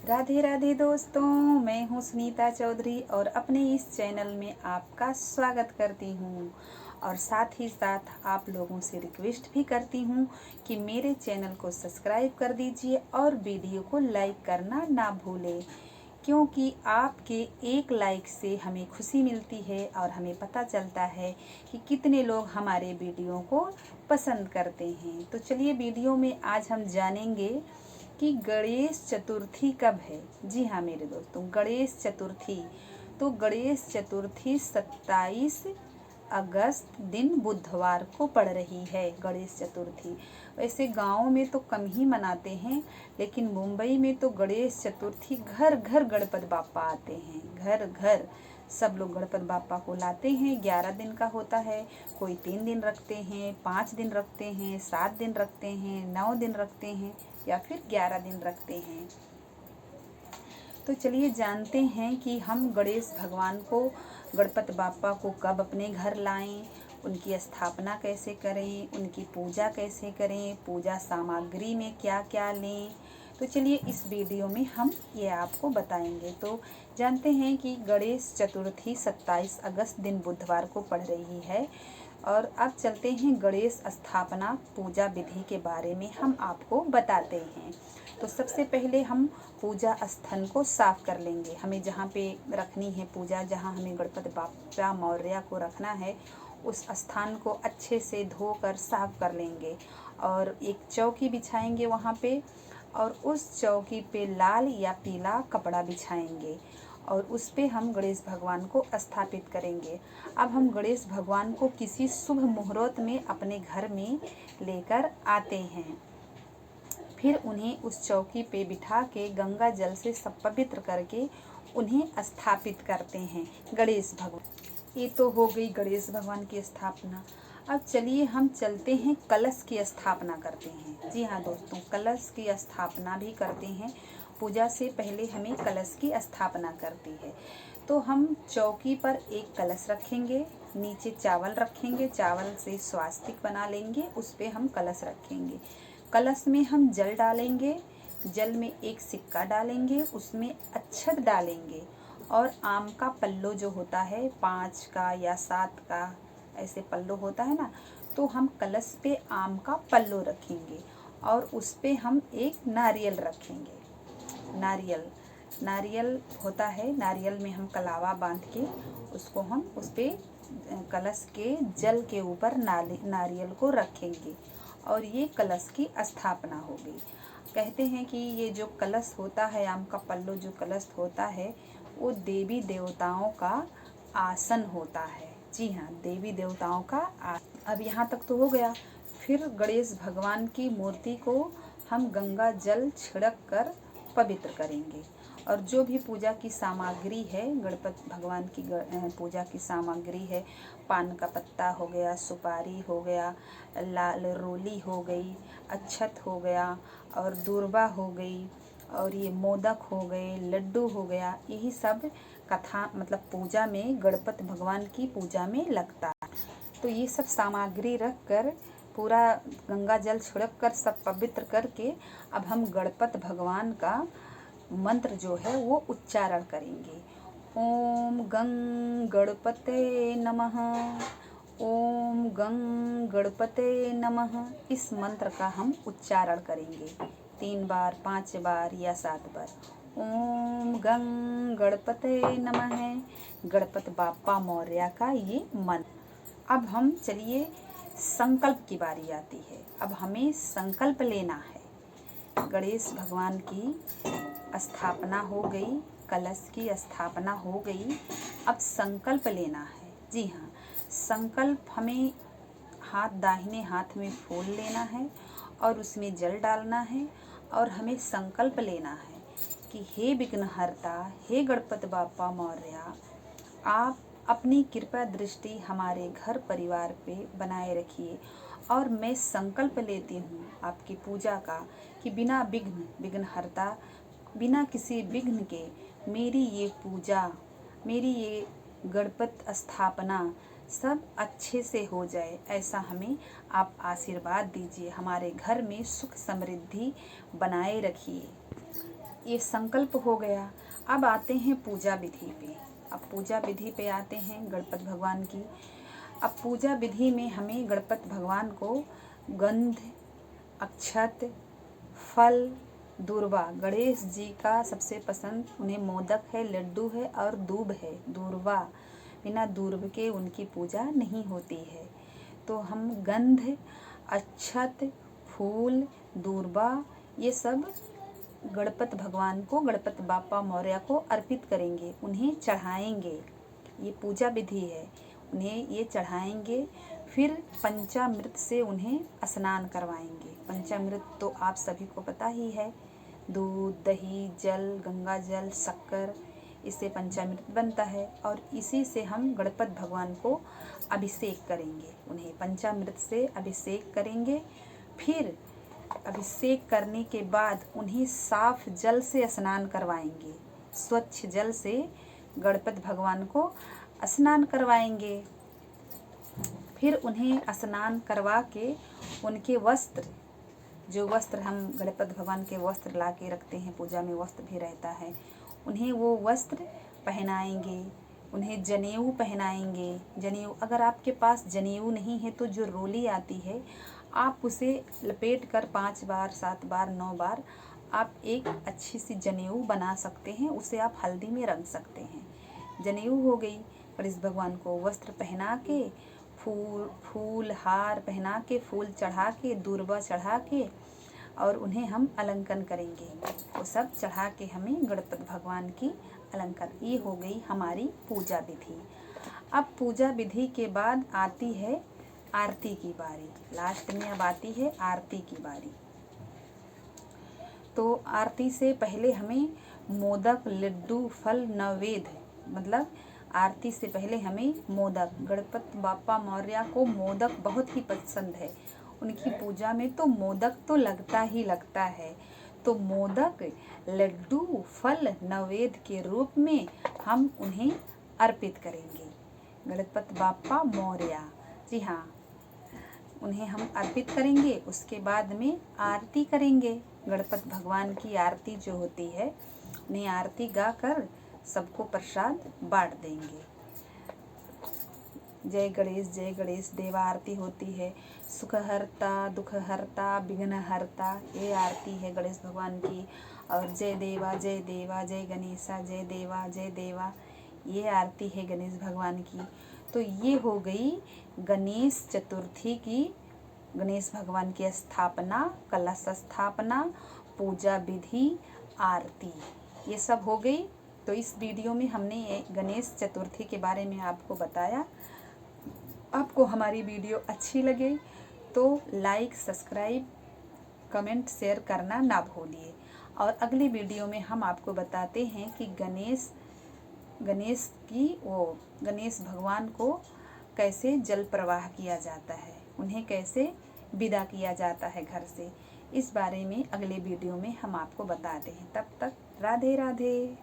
राधे राधे दोस्तों, मैं हूँ सुनीता चौधरी और अपने इस चैनल में आपका स्वागत करती हूँ। और साथ ही साथ आप लोगों से रिक्वेस्ट भी करती हूँ कि मेरे चैनल को सब्सक्राइब कर दीजिए और वीडियो को लाइक करना ना भूलें, क्योंकि आपके एक लाइक से हमें खुशी मिलती है और हमें पता चलता है कि कितने लोग हमारे वीडियो को पसंद करते हैं। तो चलिए वीडियो में आज हम जानेंगे कि गणेश चतुर्थी कब है। जी हाँ मेरे दोस्तों, गणेश चतुर्थी। तो गणेश चतुर्थी 27 अगस्त दिन बुधवार को पड़ रही है गणेश चतुर्थी। वैसे गाँव में तो कम ही मनाते हैं, लेकिन मुंबई में तो गणेश चतुर्थी घर घर गणपति बाप्पा आते हैं। घर घर सब लोग गणपति बाप्पा को लाते हैं। 11 दिन का होता है, कोई 3 दिन रखते हैं, 5 दिन रखते हैं, 7 दिन रखते हैं, 9 दिन रखते हैं या फिर 11 दिन रखते हैं। तो चलिए जानते हैं कि हम गणेश भगवान को, गणपति बाप्पा को कब अपने घर लाएं, उनकी स्थापना कैसे करें, उनकी पूजा कैसे करें, पूजा सामग्री में क्या क्या लें। तो चलिए इस वीडियो में हम ये आपको बताएंगे। तो जानते हैं कि गणेश चतुर्थी 27 अगस्त दिन बुधवार को पड़ रही है। और अब चलते हैं गणेश स्थापना पूजा विधि के बारे में हम आपको बताते हैं। तो सबसे पहले हम पूजा स्थल को साफ कर लेंगे। हमें जहाँ पे रखनी है पूजा, जहाँ हमें गणपति बाप्पा मौर्य को रखना है, उस स्थान को अच्छे से धोकर साफ कर लेंगे और एक चौकी बिछाएंगे वहाँ पे, और उस चौकी पे लाल या पीला कपड़ा बिछाएंगे और उस पे हम गणेश भगवान को स्थापित करेंगे। अब हम गणेश भगवान को किसी शुभ मुहूर्त में अपने घर में लेकर आते हैं। फिर उन्हें उस चौकी पे बिठा के गंगा जल से सब पवित्र करके उन्हें स्थापित करते हैं गणेश भगवान। ये तो हो गई गणेश भगवान की स्थापना। अब चलिए हम चलते हैं कलश की स्थापना करते हैं। जी हाँ दोस्तों, कलश की स्थापना भी करते हैं। पूजा से पहले हमें कलश की स्थापना करती है। तो हम चौकी पर एक कलश रखेंगे, नीचे चावल रखेंगे, चावल से स्वास्तिक बना लेंगे, उस पे हम कलश रखेंगे। कलश में हम जल डालेंगे, जल में एक सिक्का डालेंगे, उसमें अक्षत डालेंगे और आम का पल्लो जो होता है, 5 का या 7 का ऐसे पल्लो होता है ना, तो हम कलश पे आम का पल्लो रखेंगे और उस पे हम एक नारियल रखेंगे। नारियल होता है, नारियल में हम कलावा बांध के उसको हम उस पे कलश के जल के ऊपर नारियल को रखेंगे और ये कलश की स्थापना हो गई। कहते हैं कि ये जो कलश होता है, आम का पल्लो जो कलश होता है, वो देवी देवताओं का आसन होता है। जी हाँ, देवी देवताओं का आसन। अब यहाँ तक तो हो गया। फिर गणेश भगवान की मूर्ति को हम गंगा जल छिड़क कर पवित्र करेंगे और जो भी पूजा की सामग्री है, गणपति भगवान की पूजा की सामग्री है, पान का पत्ता हो गया, सुपारी हो गया, लाल रोली हो गई, अक्षत हो गया और दूर्वा हो गई और ये मोदक हो गए, लड्डू हो गया, यही सब कथा मतलब पूजा में, गणपति भगवान की पूजा में लगता है। तो ये सब सामग्री रख कर पूरा गंगा जल छिड़क कर सब पवित्र करके अब हम गणपति भगवान का मंत्र जो है वो उच्चारण करेंगे। ओम गं गणपते नमः, ओम गं गणपते नमः। इस मंत्र का हम उच्चारण करेंगे 3 बार, 5 बार या 7 बार। ओम गं गणपते नमः है गणपति बाप्पा मौर्य का ये मंत्र। अब हम चलिए संकल्प की बारी आती है। अब हमें संकल्प लेना है। गणेश भगवान की स्थापना हो गई, कलश की स्थापना हो गई, अब संकल्प लेना है। जी हाँ, संकल्प हमें दाहिने हाथ में फूल लेना है और उसमें जल डालना है और हमें संकल्प लेना है कि हे विघ्नहर्ता, हे गणपति बाप्पा मौर्य, आप अपनी कृपा दृष्टि हमारे घर परिवार पे बनाए रखिए। और मैं संकल्प लेती हूँ आपकी पूजा का कि बिना विघ्नहर्ता, बिना किसी विघ्न के मेरी ये पूजा, मेरी ये गणपति स्थापना सब अच्छे से हो जाए, ऐसा हमें आप आशीर्वाद दीजिए। हमारे घर में सुख समृद्धि बनाए रखिए। ये संकल्प हो गया। अब आते हैं पूजा विधि पे। अब पूजा विधि पे आते हैं गणपति भगवान की। अब पूजा विधि में हमें गणपति भगवान को गंध, अक्षत, फल, दूर्वा, गणेश जी का सबसे पसंद उन्हें मोदक है, लड्डू है और दूब है। दूर्वा, बिना दूर्व के उनकी पूजा नहीं होती है। तो हम गंध, अक्षत, फूल, दूर्वा ये सब गणपति भगवान को, गणपति बाप्पा मौर्य को अर्पित करेंगे, उन्हें चढ़ाएंगे। ये पूजा विधि है, उन्हें ये चढ़ाएंगे। फिर पंचामृत से उन्हें स्नान करवाएंगे। पंचामृत तो आप सभी को पता ही है, दूध, दही, जल, गंगा जल, शक्कर, इससे पंचामृत बनता है। और इसी से हम गणपति भगवान को अभिषेक करेंगे, उन्हें पंचामृत से अभिषेक करेंगे। फिर अभिषेक करने के बाद उन्हें साफ जल से स्नान करवाएंगे, स्वच्छ जल से गणपति भगवान को स्नान करवाएंगे। फिर उन्हें स्नान करवा के उनके वस्त्र, जो वस्त्र हम गणपति भगवान के वस्त्र ला के रखते हैं, पूजा में वस्त्र भी रहता है, उन्हें वो वस्त्र पहनाएंगे, उन्हें जनेऊ पहनाएंगे। जनेऊ, अगर आपके पास जनेऊ नहीं है तो जो रोली आती है आप उसे लपेट कर 5 बार, 7 बार, 9 बार आप एक अच्छी सी जनेऊ बना सकते हैं, उसे आप हल्दी में रंग सकते हैं। जनेऊ हो गई। गणेश भगवान को वस्त्र पहना के, फूल हार पहना के, फूल चढ़ा के, दूर्वा चढ़ा के और उन्हें हम अलंकरण करेंगे। वो सब चढ़ा के हमें गणपति भगवान की अलंकरण, ये हो गई हमारी पूजा विधि। अब पूजा विधि के बाद आती है आरती की बारी। लास्ट में अब आती है आरती की बारी। तो आरती से पहले हमें मोदक, लड्डू, फल, नैवेद्य, मतलब आरती से पहले हमें मोदक, गणपति बाप्पा मौर्य को मोदक बहुत ही पसंद है। उनकी पूजा में तो मोदक तो लगता ही लगता है। तो मोदक, लड्डू, फल, नैवेद्य के रूप में हम उन्हें अर्पित करेंगे। गणपति बाप्पा मौर्य, जी हाँ, उन्हें हम अर्पित करेंगे। उसके बाद में आरती करेंगे। गणपति भगवान की आरती जो होती है, उन्हें आरती गाकर सबको प्रसाद बांट देंगे। जय गणेश देवा आरती होती है। सुखहर्ता, दुखहर्ता, विघ्नहर्ता, ये आरती है गणेश भगवान की। और जय देवा, जय गणेशा, जय देवा, ये आरती है गणेश भगवान की। तो ये हो गई गणेश चतुर्थी की, गणेश भगवान की स्थापना, कलश स्थापना, पूजा विधि, आरती, ये सब हो गई। तो इस वीडियो में हमने गणेश चतुर्थी के बारे में आपको बताया। आपको हमारी वीडियो अच्छी लगे तो लाइक, सब्सक्राइब, कमेंट, शेयर करना ना भूलिए। और अगली वीडियो में हम आपको बताते हैं कि गणेश भगवान को कैसे जल प्रवाह किया जाता है, उन्हें कैसे विदा किया जाता है घर से। इस बारे में अगले वीडियो में हम आपको बताते हैं। तब तक राधे राधे।